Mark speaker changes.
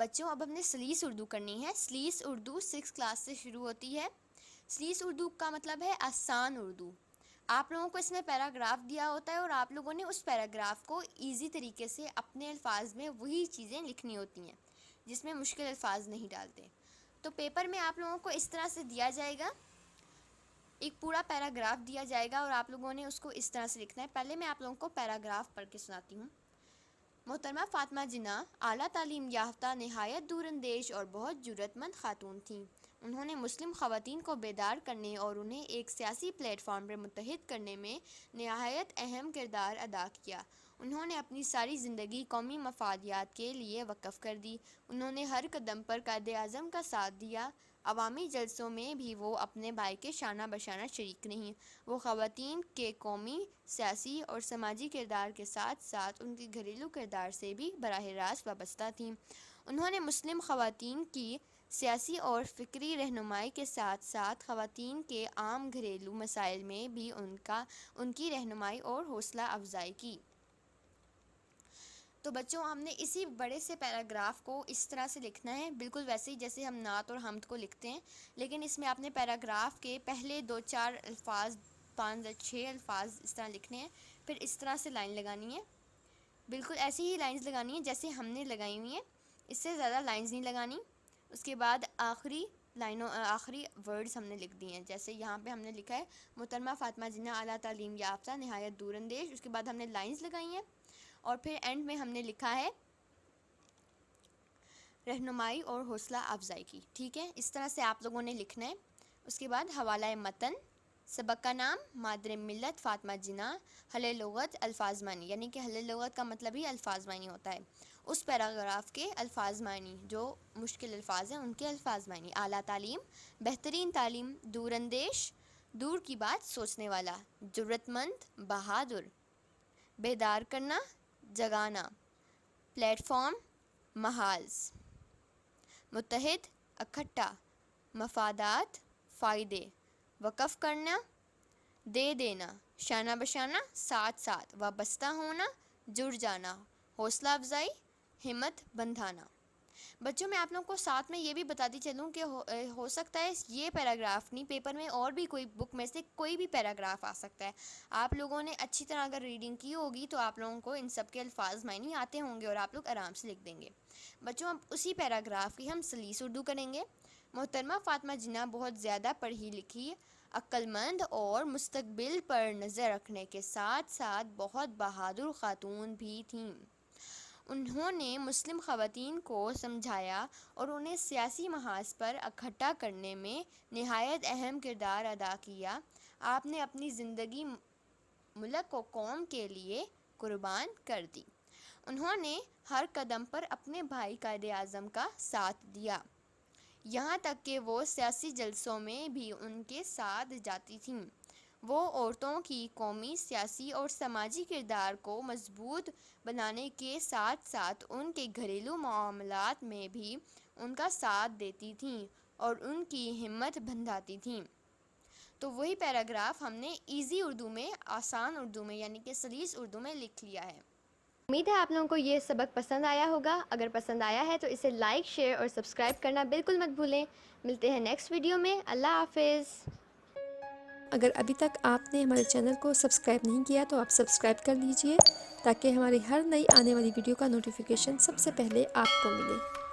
Speaker 1: بچوں اب ہم نے سلیس اردو کرنی ہے۔ سلیس اردو 6 کلاس سے شروع ہوتی ہے۔ سلیس اردو کا مطلب ہے آسان اردو۔ آپ لوگوں کو اس میں پیراگراف دیا ہوتا ہے اور آپ لوگوں نے اس پیراگراف کو ایزی طریقے سے اپنے الفاظ میں وہی چیزیں لکھنی ہوتی ہیں جس میں مشکل الفاظ نہیں ڈالتے۔ تو پیپر میں آپ لوگوں کو اس طرح سے دیا جائے گا، ایک پورا پیراگراف دیا جائے گا اور آپ لوگوں نے اس کو اس طرح سے لکھنا ہے۔ پہلے میں آپ لوگوں کو پیراگراف پڑھ کے سناتی ہوں۔ محترمہ فاطمہ جناح اعلیٰ تعلیم یافتہ، نہایت دور اندیش اور بہت جرأت مند خاتون تھیں۔ انہوں نے مسلم خواتین کو بیدار کرنے اور انہیں ایک سیاسی پلیٹ فارم پر متحد کرنے میں نہایت اہم کردار ادا کیا۔ انہوں نے اپنی ساری زندگی قومی مفادات کے لیے وقف کر دی۔ انہوں نے ہر قدم پر قائد-اعظم کا ساتھ دیا۔ عوامی جلسوں میں بھی وہ اپنے بھائی کے شانہ بشانہ شریک رہیں۔ وہ خواتین کے قومی، سیاسی اور سماجی کردار کے ساتھ ساتھ ان کے گھریلو کردار سے بھی براہ راست وابستہ تھیں۔ انہوں نے مسلم خواتین کی سیاسی اور فکری رہنمائی کے ساتھ ساتھ خواتین کے عام گھریلو مسائل میں بھی ان کی رہنمائی اور حوصلہ افزائی کی۔ تو بچوں ہم نے اسی بڑے سے پیراگراف کو اس طرح سے لکھنا ہے، بالکل ویسے ہی جیسے ہم نعت اور حمد کو لکھتے ہیں، لیکن اس میں آپ نے پیراگراف کے پہلے 2-4 الفاظ، 5-6 الفاظ اس طرح لکھنے ہیں، پھر اس طرح سے لائن لگانی ہے، بالکل ایسی ہی لائنز لگانی ہیں جیسے ہم نے لگائی ہوئی ہیں، اس سے زیادہ لائنز نہیں لگانی۔ اس کے بعد آخری ورڈز ہم نے لکھ دی ہیں، جیسے یہاں پہ ہم نے لکھا ہے محترمہ فاطمہ جناح اعلیٰ تعلیم یافتہ، نہایت دور اندیش، اس کے بعد ہم نے لائنز لگائی ہیں اور پھر اینڈ میں ہم نے لکھا ہے رہنمائی اور حوصلہ افزائی کی۔ ٹھیک ہے، اس طرح سے آپ لوگوں نے لکھنا ہے۔ اس کے بعد حوالہ متن، سبق کا نام مادر ملت فاطمہ جناح، حل لغت الفاظ معنی، یعنی کہ حل لغت کا مطلب ہی الفاظ معنی ہوتا ہے۔ اس پیراگراف کے الفاظ معنی، جو مشکل الفاظ ہیں ان کے الفاظ معنی۔ اعلیٰ تعلیم، بہترین تعلیم، دور اندیش، دور کی بات سوچنے والا، جرأت مند، بہادر، بیدار کرنا، جگانا، پلیٹ فارم، محاذ، متحد، اکٹھا، مفادات، فائدے، وقف کرنا، دے دینا، شانہ بشانہ، ساتھ ساتھ، وابستہ ہونا، جڑ جانا، حوصلہ افزائی، ہمت بندھانا۔ بچوں میں آپ لوگوں کو ساتھ میں یہ بھی بتاتی چلوں کہ ہو سکتا ہے یہ پیراگراف نہیں، پیپر میں اور بھی کوئی بک میں سے کوئی بھی پیراگراف آ سکتا ہے۔ آپ لوگوں نے اچھی طرح اگر ریڈنگ کی ہوگی تو آپ لوگوں کو ان سب کے الفاظ معنی آتے ہوں گے اور آپ لوگ آرام سے لکھ دیں گے۔ بچوں اب اسی پیراگراف کی ہم سلیس اردو کریں گے۔ محترمہ فاطمہ جناح بہت زیادہ پڑھی لکھی، عقل مند اور مستقبل پر نظر رکھنے کے ساتھ ساتھ بہت بہادر خاتون بھی تھیں۔ انہوں نے مسلم خواتین کو سمجھایا اور انہیں سیاسی محاذ پر اکٹھا کرنے میں نہایت اہم کردار ادا کیا۔ آپ نے اپنی زندگی ملک و قوم کے لیے قربان کر دی۔ انہوں نے ہر قدم پر اپنے بھائی قائد اعظم کا ساتھ دیا، یہاں تک کہ وہ سیاسی جلسوں میں بھی ان کے ساتھ جاتی تھیں۔ وہ عورتوں کی قومی، سیاسی اور سماجی کردار کو مضبوط بنانے کے ساتھ ساتھ ان کے گھریلو معاملات میں بھی ان کا ساتھ دیتی تھیں اور ان کی ہمت بندھاتی تھیں۔ تو وہی پیراگراف ہم نے ایزی اردو میں، آسان اردو میں یعنی کہ سلیس اردو میں لکھ لیا ہے۔ امید ہے آپ لوگوں کو یہ سبق پسند آیا ہوگا۔ اگر پسند آیا ہے تو اسے لائک، شیئر اور سبسکرائب کرنا بالکل مت بھولیں۔ ملتے ہیں نیکسٹ ویڈیو میں۔ اللہ حافظ۔
Speaker 2: اگر ابھی تک آپ نے ہمارے چینل کو سبسکرائب نہیں کیا تو آپ سبسکرائب کر لیجئے تاکہ ہماری ہر نئی آنے والی ویڈیو کا نوٹیفیکیشن سب سے پہلے آپ کو ملے۔